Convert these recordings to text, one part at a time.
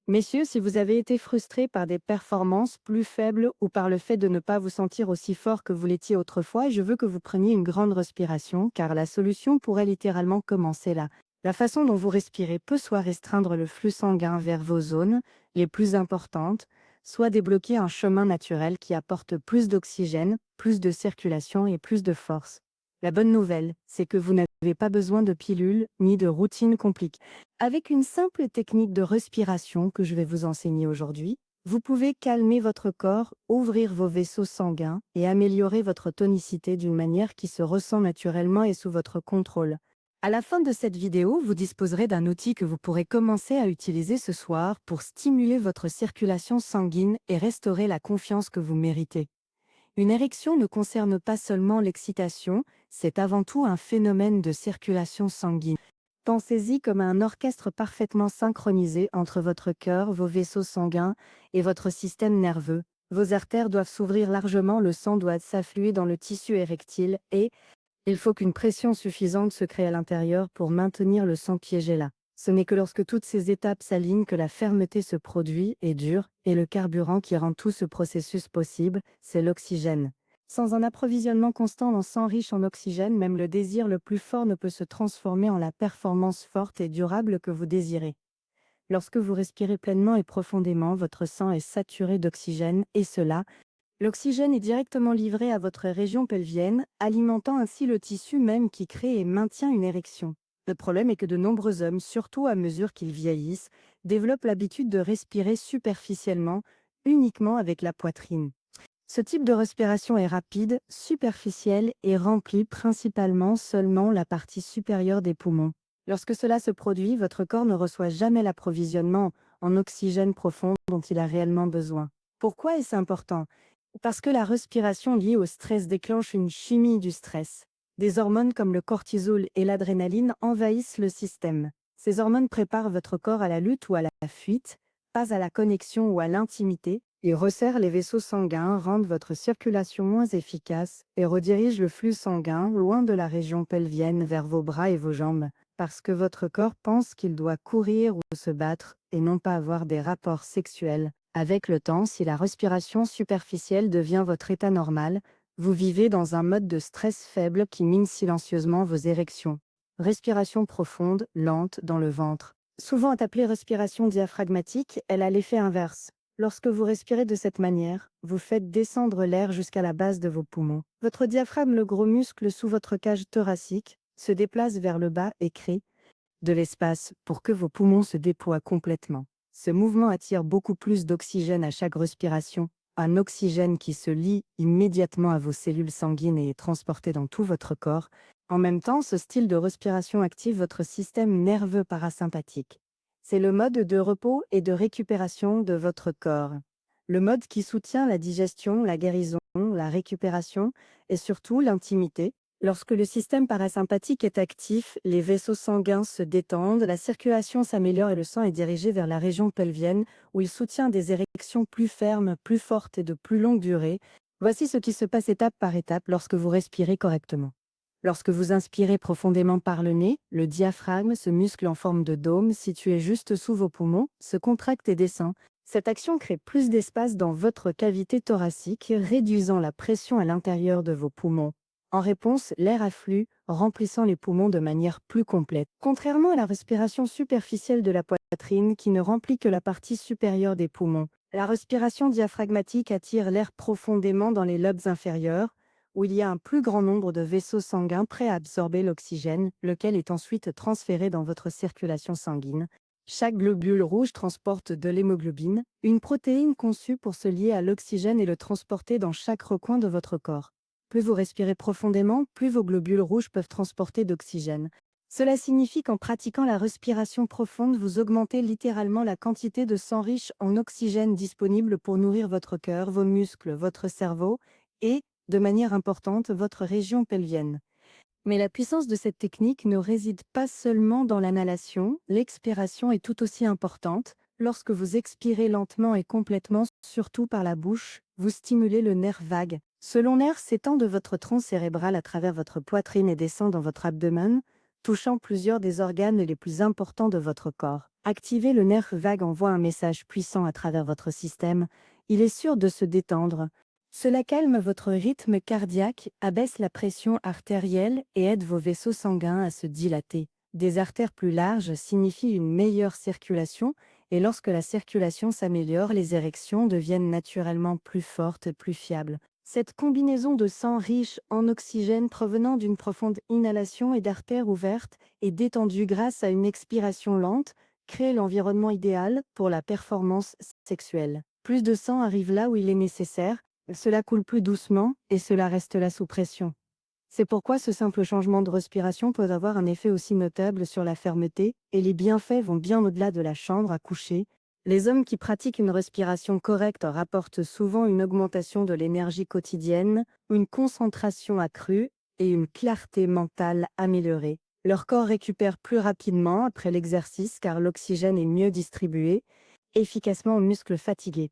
Messieurs, si vous avez été frustrés par des performances plus faibles ou par le fait de ne pas vous sentir aussi fort que vous l'étiez autrefois, je veux que vous preniez une grande respiration, car la solution pourrait littéralement commencer là. La façon dont vous respirez peut soit restreindre le flux sanguin vers vos zones les plus importantes, soit débloquer un chemin naturel qui apporte plus d'oxygène, plus de circulation et plus de force. La bonne nouvelle, c'est que vous n'avez pas besoin de pilules ni de routines compliquées. Avec une simple technique de respiration que je vais vous enseigner aujourd'hui, vous pouvez calmer votre corps, ouvrir vos vaisseaux sanguins et améliorer votre tonicité d'une manière qui se ressent naturellement et sous votre contrôle. À la fin de cette vidéo, vous disposerez d'un outil que vous pourrez commencer à utiliser ce soir pour stimuler votre circulation sanguine et restaurer la confiance que vous méritez. Une érection ne concerne pas seulement l'excitation, c'est avant tout un phénomène de circulation sanguine. Pensez-y comme à un orchestre parfaitement synchronisé entre votre cœur, vos vaisseaux sanguins et votre système nerveux. Vos artères doivent s'ouvrir largement, le sang doit s'affluer dans le tissu érectile et il faut qu'une pression suffisante se crée à l'intérieur pour maintenir le sang piégé là. Ce n'est que lorsque toutes ces étapes s'alignent que la fermeté se produit et dure, et le carburant qui rend tout ce processus possible, c'est l'oxygène. Sans un approvisionnement constant en sang riche en oxygène, même le désir le plus fort ne peut se transformer en la performance forte et durable que vous désirez. Lorsque vous respirez pleinement et profondément, votre sang est saturé d'oxygène, et cela, l'oxygène est directement livré à votre région pelvienne, alimentant ainsi le tissu même qui crée et maintient une érection. Le problème est que de nombreux hommes, surtout à mesure qu'ils vieillissent, développent l'habitude de respirer superficiellement, uniquement avec la poitrine. Ce type de respiration est rapide, superficielle et remplit principalement seulement la partie supérieure des poumons. Lorsque cela se produit, votre corps ne reçoit jamais l'approvisionnement en oxygène profond dont il a réellement besoin. Pourquoi est-ce important? Parce que la respiration liée au stress déclenche une chimie du stress. Des hormones comme le cortisol et l'adrénaline envahissent le système. Ces hormones préparent votre corps à la lutte ou à la fuite, pas à la connexion ou à l'intimité, et resserrent les vaisseaux sanguins, rendent votre circulation moins efficace et redirigent le flux sanguin loin de la région pelvienne vers vos bras et vos jambes, parce que votre corps pense qu'il doit courir ou se battre et non pas avoir des rapports sexuels. Avec le temps, si la respiration superficielle devient votre état normal, vous vivez dans un mode de stress faible qui mine silencieusement vos érections. Respiration profonde, lente, dans le ventre. Souvent appelée respiration diaphragmatique, elle a l'effet inverse. Lorsque vous respirez de cette manière, vous faites descendre l'air jusqu'à la base de vos poumons. Votre diaphragme, le gros muscle sous votre cage thoracique, se déplace vers le bas et crée de l'espace pour que vos poumons se déploient complètement. Ce mouvement attire beaucoup plus d'oxygène à chaque respiration, un oxygène qui se lie immédiatement à vos cellules sanguines et est transporté dans tout votre corps. En même temps, ce style de respiration active votre système nerveux parasympathique. C'est le mode de repos et de récupération de votre corps. Le mode qui soutient la digestion, la guérison, la récupération et surtout l'intimité. Lorsque le système parasympathique est actif, les vaisseaux sanguins se détendent, la circulation s'améliore et le sang est dirigé vers la région pelvienne où il soutient des érections plus fermes, plus fortes et de plus longue durée. Voici ce qui se passe étape par étape lorsque vous respirez correctement. Lorsque vous inspirez profondément par le nez, le diaphragme, ce muscle en forme de dôme situé juste sous vos poumons, se contracte et descend. Cette action crée plus d'espace dans votre cavité thoracique, réduisant la pression à l'intérieur de vos poumons. En réponse, l'air afflue, remplissant les poumons de manière plus complète. Contrairement à la respiration superficielle de la poitrine qui ne remplit que la partie supérieure des poumons, la respiration diaphragmatique attire l'air profondément dans les lobes inférieurs, où il y a un plus grand nombre de vaisseaux sanguins prêts à absorber l'oxygène, lequel est ensuite transféré dans votre circulation sanguine. Chaque globule rouge transporte de l'hémoglobine, une protéine conçue pour se lier à l'oxygène et le transporter dans chaque recoin de votre corps. Plus vous respirez profondément, plus vos globules rouges peuvent transporter d'oxygène. Cela signifie qu'en pratiquant la respiration profonde, vous augmentez littéralement la quantité de sang riche en oxygène disponible pour nourrir votre cœur, vos muscles, votre cerveau et, de manière importante, votre région pelvienne. Mais la puissance de cette technique ne réside pas seulement dans l'inhalation, l'expiration est tout aussi importante. Lorsque vous expirez lentement et complètement, surtout par la bouche, vous stimulez le nerf vague. Ce long nerf s'étend de votre tronc cérébral à travers votre poitrine et descend dans votre abdomen, touchant plusieurs des organes les plus importants de votre corps. Activer le nerf vague envoie un message puissant à travers votre système. Il est sûr de se détendre. Cela calme votre rythme cardiaque, abaisse la pression artérielle et aide vos vaisseaux sanguins à se dilater. Des artères plus larges signifient une meilleure circulation, et lorsque la circulation s'améliore, les érections deviennent naturellement plus fortes et plus fiables. Cette combinaison de sang riche en oxygène provenant d'une profonde inhalation et d'artères ouvertes et détendues grâce à une expiration lente crée l'environnement idéal pour la performance sexuelle. Plus de sang arrive là où il est nécessaire, cela coule plus doucement et cela reste là sous pression. C'est pourquoi ce simple changement de respiration peut avoir un effet aussi notable sur la fermeté, et les bienfaits vont bien au-delà de la chambre à coucher. Les hommes qui pratiquent une respiration correcte rapportent souvent une augmentation de l'énergie quotidienne, une concentration accrue et une clarté mentale améliorée. Leur corps récupère plus rapidement après l'exercice car l'oxygène est mieux distribué, efficacement aux muscles fatigués.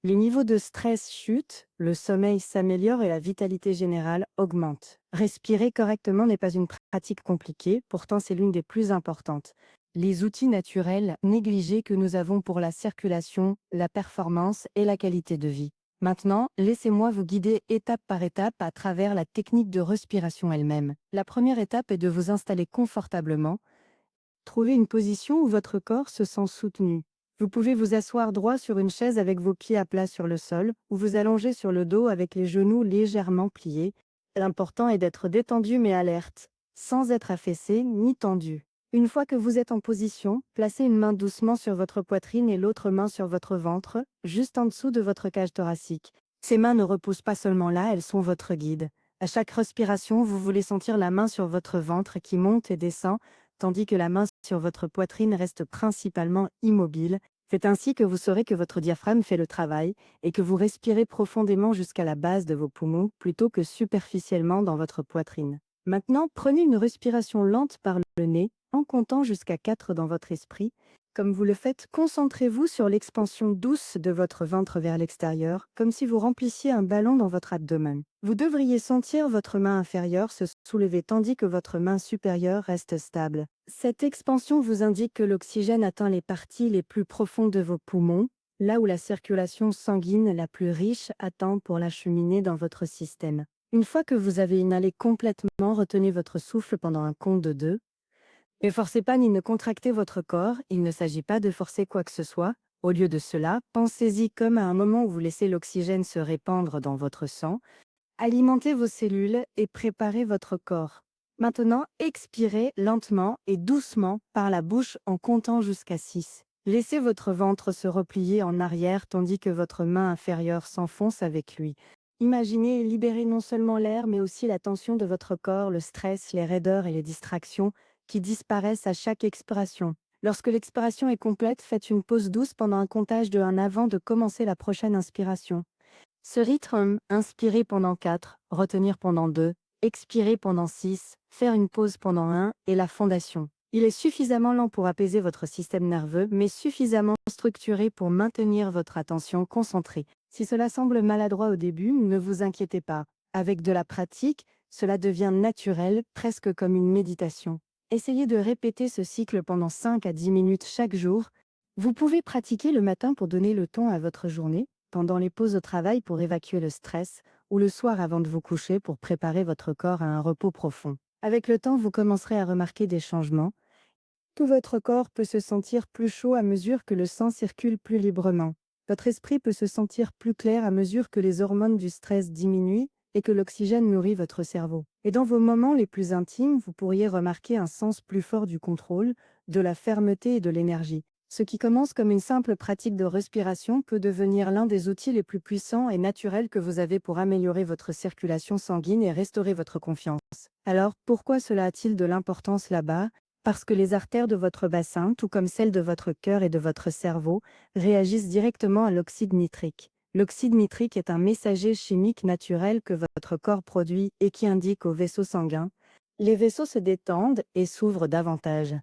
Les niveaux de stress chutent, le sommeil s'améliore et la vitalité générale augmente. Respirer correctement n'est pas une pratique compliquée, pourtant c'est l'une des plus importantes. Les outils naturels négligés que nous avons pour la circulation, la performance et la qualité de vie. Maintenant, laissez-moi vous guider étape par étape à travers la technique de respiration elle-même. La première étape est de vous installer confortablement. Trouvez une position où votre corps se sent soutenu. Vous pouvez vous asseoir droit sur une chaise avec vos pieds à plat sur le sol, ou vous allonger sur le dos avec les genoux légèrement pliés. L'important est d'être détendu mais alerte, sans être affaissé ni tendu. Une fois que vous êtes en position, placez une main doucement sur votre poitrine et l'autre main sur votre ventre, juste en dessous de votre cage thoracique. Ces mains ne reposent pas seulement là, elles sont votre guide. À chaque respiration, vous voulez sentir la main sur votre ventre qui monte et descend, tandis que la main sur votre poitrine reste principalement immobile. C'est ainsi que vous saurez que votre diaphragme fait le travail et que vous respirez profondément jusqu'à la base de vos poumons plutôt que superficiellement dans votre poitrine. Maintenant, prenez une respiration lente par le nez en comptant jusqu'à 4 dans votre esprit. Comme vous le faites, concentrez-vous sur l'expansion douce de votre ventre vers l'extérieur, comme si vous remplissiez un ballon dans votre abdomen. Vous devriez sentir votre main inférieure se soulever tandis que votre main supérieure reste stable. Cette expansion vous indique que l'oxygène atteint les parties les plus profondes de vos poumons, là où la circulation sanguine la plus riche attend pour l'acheminer dans votre système. Une fois que vous avez inhalé complètement, retenez votre souffle pendant un compte de 2. Ne forcez pas ni ne contractez votre corps, il ne s'agit pas de forcer quoi que ce soit. Au lieu de cela, pensez-y comme à un moment où vous laissez l'oxygène se répandre dans votre sang. Alimentez vos cellules et préparez votre corps. Maintenant, expirez lentement et doucement par la bouche en comptant jusqu'à 6. Laissez votre ventre se replier en arrière tandis que votre main inférieure s'enfonce avec lui. Imaginez libérer non seulement l'air mais aussi la tension de votre corps, le stress, les raideurs et les distractions qui disparaissent à chaque expiration. Lorsque l'expiration est complète, faites une pause douce pendant un comptage de 1 avant de commencer la prochaine inspiration. Ce rythme, inspirer pendant 4, retenir pendant 2, expirer pendant 6, faire une pause pendant 1 est la fondation. Il est suffisamment lent pour apaiser votre système nerveux, mais suffisamment structuré pour maintenir votre attention concentrée. Si cela semble maladroit au début, ne vous inquiétez pas. Avec de la pratique, cela devient naturel, presque comme une méditation. Essayez de répéter ce cycle pendant 5 à 10 minutes chaque jour. Vous pouvez pratiquer le matin pour donner le ton à votre journée, pendant les pauses au travail pour évacuer le stress, ou le soir avant de vous coucher pour préparer votre corps à un repos profond. Avec le temps, vous commencerez à remarquer des changements. Tout votre corps peut se sentir plus chaud à mesure que le sang circule plus librement. Votre esprit peut se sentir plus clair à mesure que les hormones du stress diminuent et que l'oxygène nourrit votre cerveau. Et dans vos moments les plus intimes, vous pourriez remarquer un sens plus fort du contrôle, de la fermeté et de l'énergie. Ce qui commence comme une simple pratique de respiration peut devenir l'un des outils les plus puissants et naturels que vous avez pour améliorer votre circulation sanguine et restaurer votre confiance. Alors, pourquoi cela a-t-il de l'importance là-bas? Parce que les artères de votre bassin, tout comme celles de votre cœur et de votre cerveau, réagissent directement à l'oxyde nitrique. L'oxyde nitrique est un messager chimique naturel que votre corps produit et qui indique aux vaisseaux sanguins. Les vaisseaux se détendent et s'ouvrent davantage.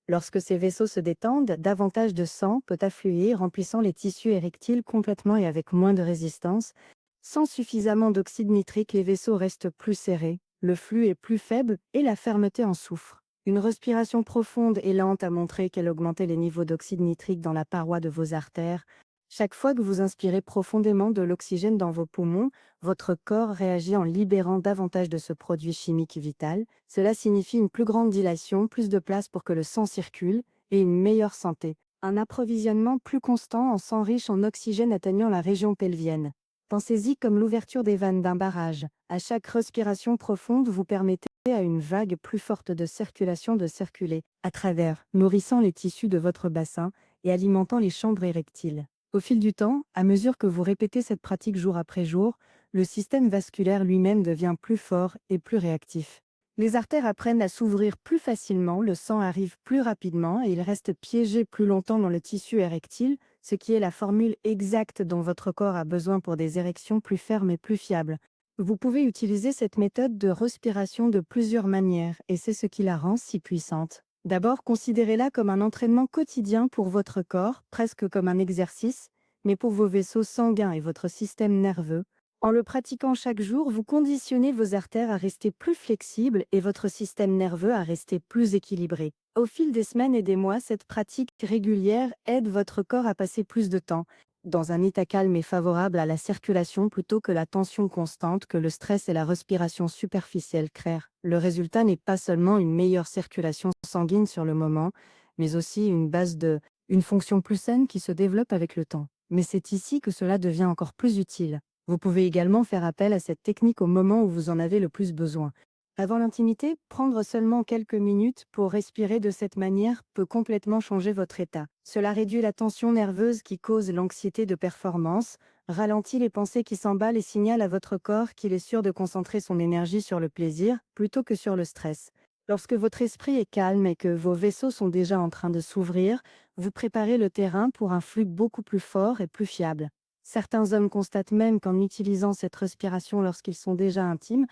Lorsque ces vaisseaux se détendent, davantage de sang peut affluer, remplissant les tissus érectiles complètement et avec moins de résistance. Sans suffisamment d'oxyde nitrique, les vaisseaux restent plus serrés, le flux est plus faible et la fermeté en souffre. Une respiration profonde et lente a montré qu'elle augmentait les niveaux d'oxyde nitrique dans la paroi de vos artères. Chaque fois que vous inspirez profondément de l'oxygène dans vos poumons, votre corps réagit en libérant davantage de ce produit chimique vital. Cela signifie une plus grande dilation, plus de place pour que le sang circule et une meilleure santé. Un approvisionnement plus constant en sang riche en oxygène atteignant la région pelvienne. Pensez-y comme l'ouverture des vannes d'un barrage. À chaque respiration profonde, vous permettez à une vague plus forte de circuler à travers, nourrissant les tissus de votre bassin et alimentant les chambres érectiles. Au fil du temps, à mesure que vous répétez cette pratique jour après jour, le système vasculaire lui-même devient plus fort et plus réactif. Les artères apprennent à s'ouvrir plus facilement, le sang arrive plus rapidement et il reste piégé plus longtemps dans le tissu érectile, ce qui est la formule exacte dont votre corps a besoin pour des érections plus fermes et plus fiables. Vous pouvez utiliser cette méthode de respiration de plusieurs manières et c'est ce qui la rend si puissante. D'abord, considérez-la comme un entraînement quotidien pour votre corps, presque comme un exercice, mais pour vos vaisseaux sanguins et votre système nerveux. En le pratiquant chaque jour, vous conditionnez vos artères à rester plus flexibles et votre système nerveux à rester plus équilibré. Au fil des semaines et des mois, cette pratique régulière aide votre corps à passer plus de temps dans un état calme et favorable à la circulation plutôt que la tension constante que le stress et la respiration superficielle créent. Le résultat n'est pas seulement une meilleure circulation sanguine sur le moment, mais aussi une fonction plus saine qui se développe avec le temps. Mais c'est ici que cela devient encore plus utile. Vous pouvez également faire appel à cette technique au moment où vous en avez le plus besoin. Avant l'intimité, prendre seulement quelques minutes pour respirer de cette manière peut complètement changer votre état. Cela réduit la tension nerveuse qui cause l'anxiété de performance, ralentit les pensées qui s'emballent et signale à votre corps qu'il est sûr de concentrer son énergie sur le plaisir plutôt que sur le stress. Lorsque votre esprit est calme et que vos vaisseaux sont déjà en train de s'ouvrir, vous préparez le terrain pour un flux beaucoup plus fort et plus fiable. Certains hommes constatent même qu'en utilisant cette respiration lorsqu'ils sont déjà intimes,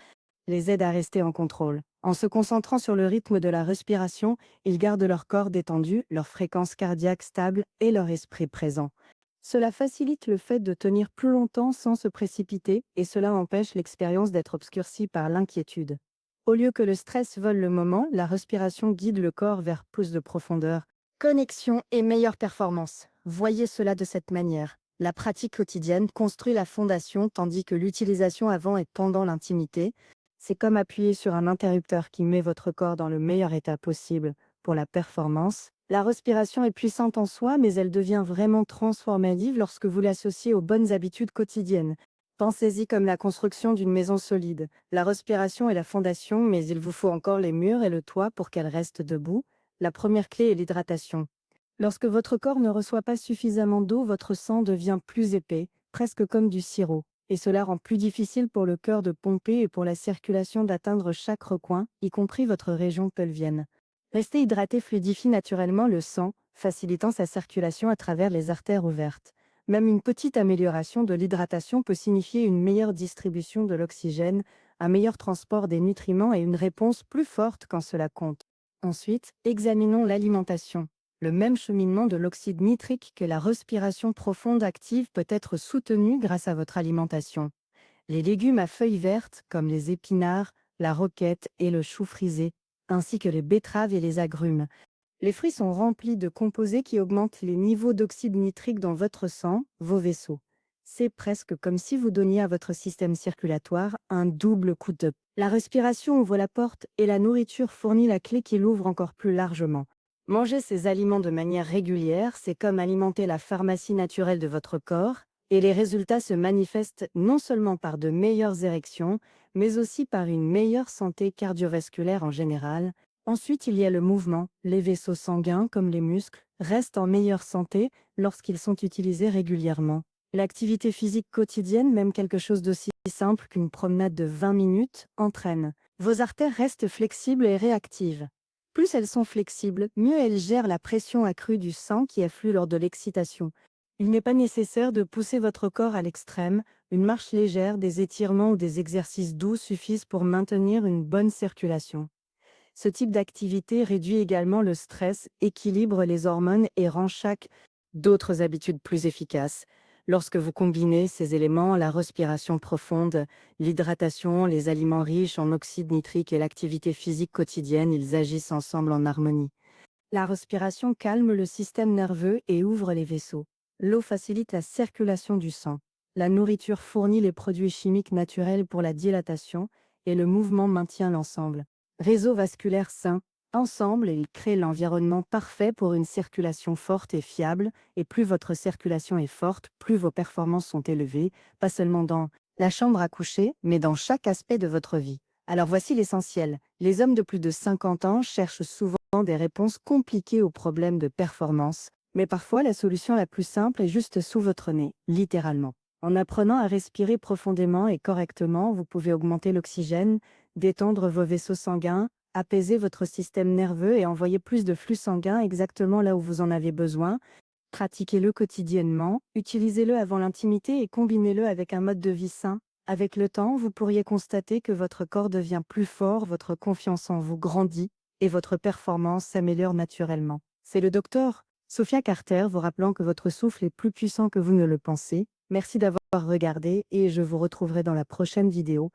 les aide à rester en contrôle. En se concentrant sur le rythme de la respiration, ils gardent leur corps détendu, leur fréquence cardiaque stable et leur esprit présent. Cela facilite le fait de tenir plus longtemps sans se précipiter et cela empêche l'expérience d'être obscurcie par l'inquiétude. Au lieu que le stress vole le moment, la respiration guide le corps vers plus de profondeur, connexion et meilleure performance. Voyez cela de cette manière. La pratique quotidienne construit la fondation tandis que l'utilisation avant et pendant l'intimité, c'est comme appuyer sur un interrupteur qui met votre corps dans le meilleur état possible pour la performance. La respiration est puissante en soi, mais elle devient vraiment transformative lorsque vous l'associez aux bonnes habitudes quotidiennes. Pensez-y comme la construction d'une maison solide. La respiration est la fondation, mais il vous faut encore les murs et le toit pour qu'elle reste debout. La première clé est l'hydratation. Lorsque votre corps ne reçoit pas suffisamment d'eau, votre sang devient plus épais, presque comme du sirop. Et cela rend plus difficile pour le cœur de pomper et pour la circulation d'atteindre chaque recoin, y compris votre région pelvienne. Rester hydraté fluidifie naturellement le sang, facilitant sa circulation à travers les artères ouvertes. Même une petite amélioration de l'hydratation peut signifier une meilleure distribution de l'oxygène, un meilleur transport des nutriments et une réponse plus forte quand cela compte. Ensuite, examinons l'alimentation. Le même cheminement de l'oxyde nitrique que la respiration profonde active peut être soutenu grâce à votre alimentation. Les légumes à feuilles vertes, comme les épinards, la roquette et le chou frisé, ainsi que les betteraves et les agrumes. Les fruits sont remplis de composés qui augmentent les niveaux d'oxyde nitrique dans votre sang, vos vaisseaux. C'est presque comme si vous donniez à votre système circulatoire un double coup de. La respiration ouvre la porte et la nourriture fournit la clé qui l'ouvre encore plus largement. Manger ces aliments de manière régulière, c'est comme alimenter la pharmacie naturelle de votre corps, et les résultats se manifestent non seulement par de meilleures érections, mais aussi par une meilleure santé cardiovasculaire en général. Ensuite, il y a le mouvement. Les vaisseaux sanguins, comme les muscles, restent en meilleure santé lorsqu'ils sont utilisés régulièrement. L'activité physique quotidienne, même quelque chose d'aussi simple qu'une promenade de 20 minutes, entraîne. Vos artères restent flexibles et réactives. Plus elles sont flexibles, mieux elles gèrent la pression accrue du sang qui afflue lors de l'excitation. Il n'est pas nécessaire de pousser votre corps à l'extrême, une marche légère, des étirements ou des exercices doux suffisent pour maintenir une bonne circulation. Ce type d'activité réduit également le stress, équilibre les hormones et rend chaque d'autres habitudes plus efficaces. Lorsque vous combinez ces éléments, la respiration profonde, l'hydratation, les aliments riches en oxyde nitrique et l'activité physique quotidienne, ils agissent ensemble en harmonie. La respiration calme le système nerveux et ouvre les vaisseaux. L'eau facilite la circulation du sang. La nourriture fournit les produits chimiques naturels pour la dilatation et le mouvement maintient l'ensemble. Réseau vasculaire sain. Ensemble, ils créent l'environnement parfait pour une circulation forte et fiable, et plus votre circulation est forte, plus vos performances sont élevées, pas seulement dans la chambre à coucher, mais dans chaque aspect de votre vie. Alors voici l'essentiel. Les hommes de plus de 50 ans cherchent souvent des réponses compliquées aux problèmes de performance, mais parfois la solution la plus simple est juste sous votre nez, littéralement. En apprenant à respirer profondément et correctement, vous pouvez augmenter l'oxygène, détendre vos vaisseaux sanguins, apaiser votre système nerveux et envoyer plus de flux sanguin exactement là où vous en avez besoin. Pratiquez-le quotidiennement, utilisez-le avant l'intimité et combinez-le avec un mode de vie sain. Avec le temps, vous pourriez constater que votre corps devient plus fort, votre confiance en vous grandit et votre performance s'améliore naturellement. C'est le docteur Sophia Carter vous rappelant que votre souffle est plus puissant que vous ne le pensez. Merci d'avoir regardé et je vous retrouverai dans la prochaine vidéo